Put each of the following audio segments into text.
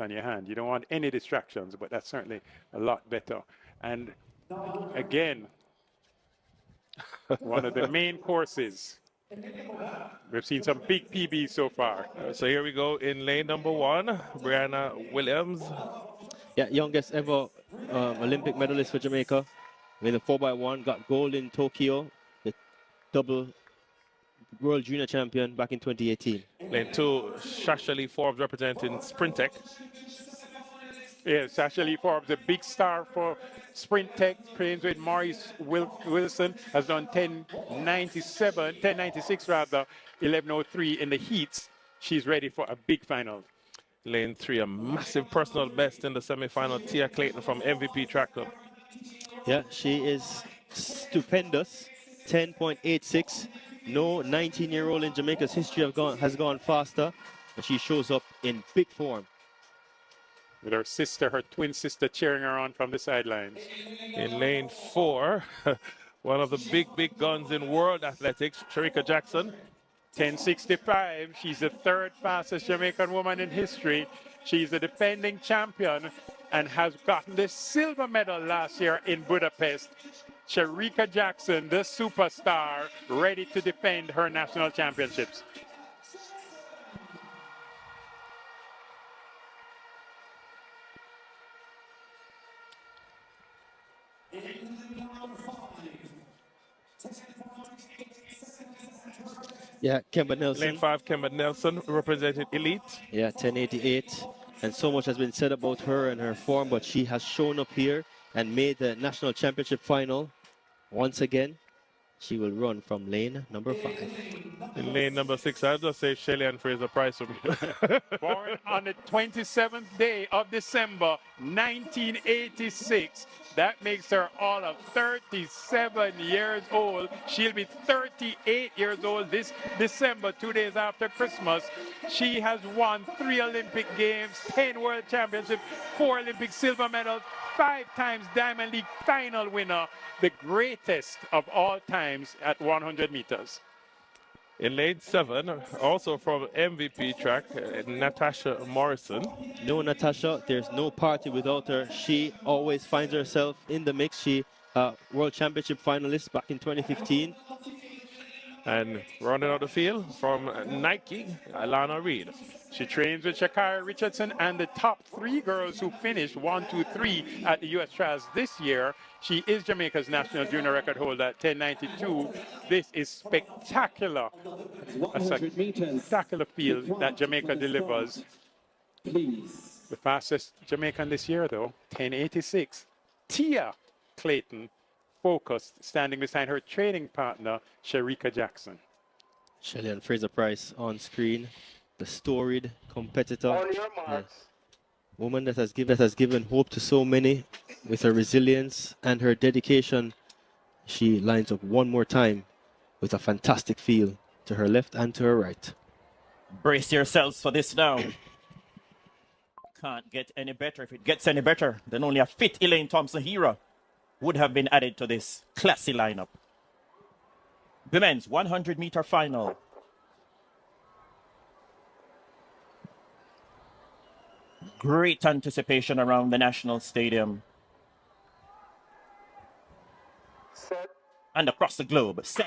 on your hand. You don't want any distractions, but that's certainly a lot better. And again, one of the main courses. We've seen some big PBs so far. So here we go in lane number 1, Brianna Williams. Yeah, youngest ever Olympic medalist for Jamaica. In the 4x1, got gold in Tokyo, the double world junior champion back in 2018. Lane 2, Sasha Lee Forbes representing Sprint Tech. Yeah, Sasha Lee Forbes, a big star for Sprint Tech, trains with Maurice Wilson, has done 10.96 rather, 11.03 in the heats. She's ready for a big final. Lane 3, a massive personal best in the semi-final, Tia Clayton from MVP Track Club. Yeah, she is stupendous, 10.86. No 19-year-old in Jamaica's history has gone faster, but she shows up in big form. With her sister, her twin sister, cheering her on from the sidelines. In lane 4, one of the big guns in world athletics, Shericka Jackson. 10.65. She's the third fastest Jamaican woman in history. She's the defending champion and has gotten the silver medal last year in Budapest. Shericka Jackson, the superstar, ready to defend her national championships. Yeah, Kemba Nelson. Lane 5, Kemba Nelson, represented Elite. Yeah, 10.88. And so much has been said about her and her form, but she has shown up here and made the national championship final. Once again, she will run from lane number 5. In lane number 6, I'll just say Shericka and Fraser-Pryce. Born on the 27th day of December, 1986. That makes her all of 37 years old. She'll be 38 years old this December, 2 days after Christmas. She has won 3 Olympic Games, 10 World Championships, 4 Olympic silver medals, 5 times Diamond League final winner, the greatest of all times at 100 meters. In lane 7, also from MVP Track, Natasha Morrison. No, Natasha, there's no party without her. She always finds herself in the mix. She World Championship finalist back in 2015. And running out the field from Nike, Alana Reid. She trains with Shakira Richardson and the top 3 girls who finished 1, 2, 3 at the U.S. Trials this year. She is Jamaica's national junior record holder at 10.92. This is spectacular. A spectacular field that Jamaica delivers. The fastest Jamaican this year, though, 10.86. Tia Clayton, focused, standing beside her training partner, Shericka Jackson. Shelly and Fraser-Pryce on screen. The storied competitor. On your marks. Woman that has given hope to so many with her resilience and her dedication. She lines up one more time with a fantastic feel to her left and to her right. Brace yourselves for this now. Can't get any better. If it gets any better, then only a fit Elaine Thompson-Herah would have been added to this classy lineup. The men's 100-meter final. Great anticipation around the National Stadium. Set. And across the globe. Set.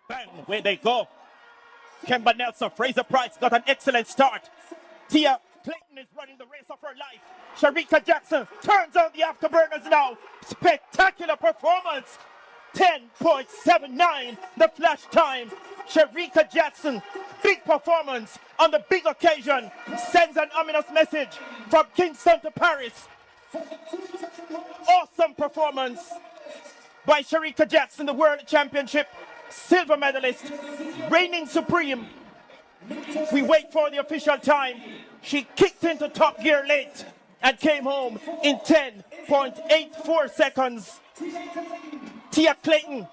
Bang, where they go. Kemba Nelson, Fraser-Pryce got an excellent start. Tia Clayton is running the race of her life. Shericka Jackson turns on the afterburners now. Spectacular performance. 10.79, the flash time. Shericka Jackson, big performance on the big occasion. Sends an ominous message from Kingston to Paris. Awesome performance by Shericka Jackson, the World Championship silver medalist, reigning supreme. We wait for the official time. She kicked into top gear late and came home in 10.84 seconds. Tia Clayton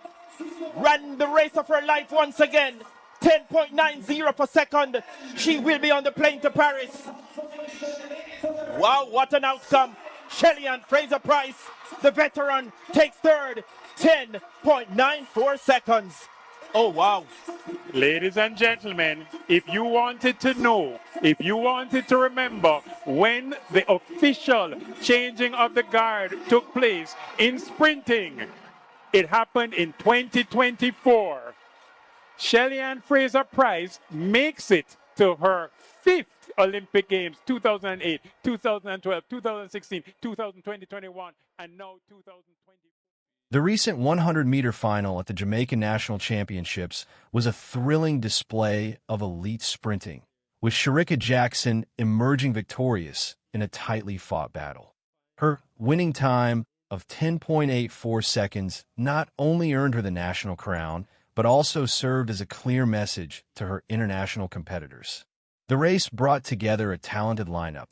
ran the race of her life once again. 10.90 per second. She will be on the plane to Paris. Wow, what an outcome. Shericka and Fraser-Pryce, the veteran, takes third. 10.94 seconds. Oh, wow. Ladies and gentlemen, if you wanted to know, if you wanted to remember when the official changing of the guard took place in sprinting, it happened in 2024. Shericka Fraser-Pryce makes it to her 5th Olympic Games, 2008, 2012, 2016, 2020, 21, and now 2024. The recent 100-meter final at the Jamaican National Championships was a thrilling display of elite sprinting, with Shericka Jackson emerging victorious in a tightly fought battle. Her winning time of 10.84 seconds not only earned her the national crown, but also served as a clear message to her international competitors. The race brought together a talented lineup,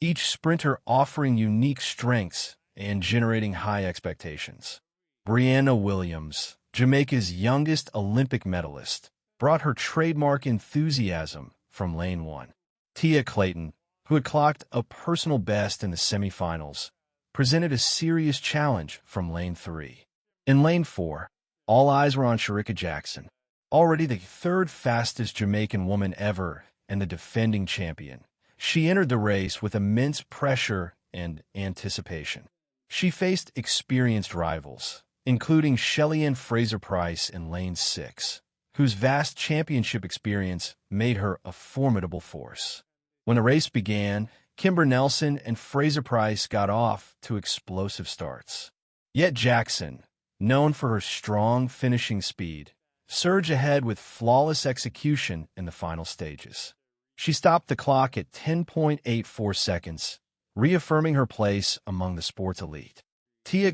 each sprinter offering unique strengths and generating high expectations. Brianna Williams, Jamaica's youngest Olympic medalist, brought her trademark enthusiasm from lane 1. Clayton, who had clocked a personal best in the semifinals, presented a serious challenge from lane 3. In lane 4, all eyes were on Shericka Jackson, already the 3rd fastest Jamaican woman ever and the defending champion. She entered the race with immense pressure and anticipation. She faced experienced rivals, including Clayton And Fraser-Pryce in lane 6, whose vast championship experience made her a formidable force. When the race began, Kimber Nelson and Fraser-Pryce got off to explosive starts. Yet Jackson, known for her strong finishing speed, surged ahead with flawless execution in the final stages. She stopped the clock at 10.84 seconds, reaffirming her place among the sport's elite.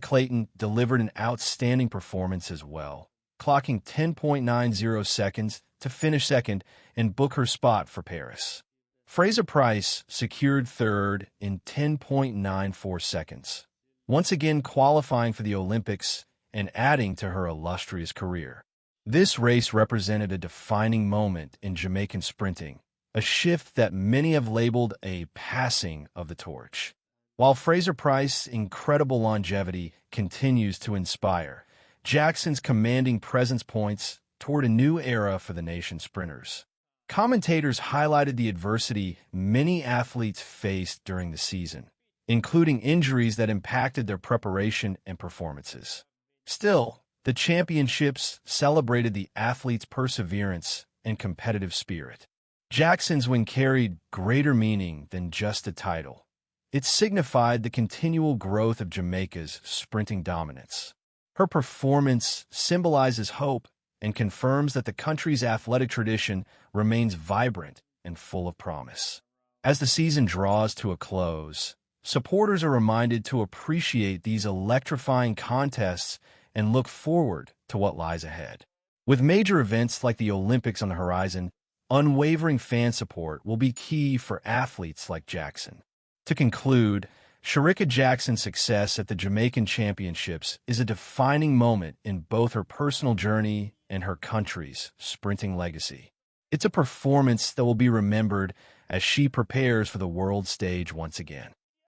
Clayton delivered an outstanding performance as well, clocking 10.90 seconds to finish second and book her spot for Paris. Fraser-Pryce secured 3rd in 10.94 seconds, once again qualifying for the Olympics and adding to her illustrious career. This race represented a defining moment in Jamaican sprinting, a shift that many have labeled a passing of the torch. While Fraser-Pryce's incredible longevity continues to inspire, Jackson's commanding presence points toward a new era for the nation's sprinters. Commentators highlighted the adversity many athletes faced during the season, including injuries that impacted their preparation and performances. Still, the championships celebrated the athletes' perseverance and competitive spirit. Jackson's win carried greater meaning than just a title. It signified the continual growth of Jamaica's sprinting dominance. Her performance symbolizes hope and confirms that the country's athletic tradition remains vibrant and full of promise. As the season draws to a close, supporters are reminded to appreciate these electrifying contests and look forward to what lies ahead. With major events like the Olympics on the horizon, unwavering fan support will be key for athletes like Jackson. To conclude, Shericka Jackson's success at the Jamaican Championships is a defining moment in both her personal journey and her country's sprinting legacy. It's a performance that will be remembered as she prepares for the world stage once again.